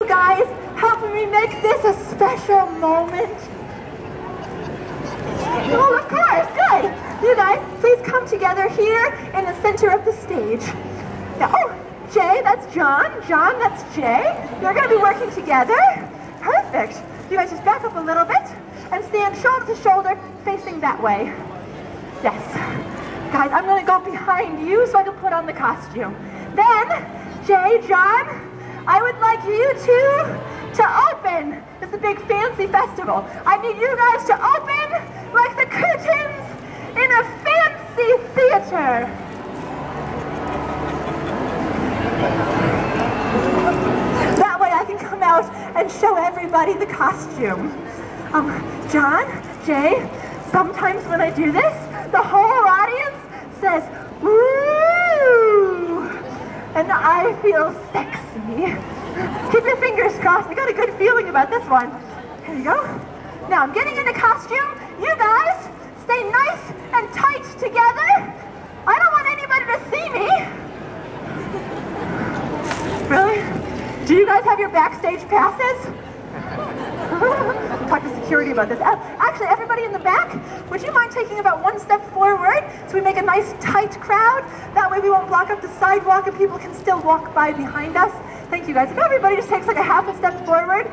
guys helping me make this a special moment? Well, of course, good. You guys, please come together here in the center of the stage. Now, oh, Jay, that's John. John, that's Jay. You're going to be working together. Perfect. You guys just back up a little bit and stand shoulder to shoulder facing that way. Yes. Guys, I'm going to go behind you so I can put on the costume. Then, Jay, John, I would like you two to open. It's a big fancy festival. I need you guys to open like the curtains in a fancy theater. That way I can come out and show everybody the costume. John, Jay, sometimes when I do this, the whole audience says, "Woo!" And I feel sexy. Keep your fingers crossed. I got a good feeling about this one. Here you go. Now I'm getting into costume. You guys, stay nice and tight together. I don't want anybody to see me. Really? Do you guys have your backstage passes? Talk to security about this. Actually, everybody in the back, would you mind taking about one step forward so we make a nice tight crowd? That way we won't block up the sidewalk and people can still walk by behind us. Thank you guys. If everybody just takes like a half a step forward,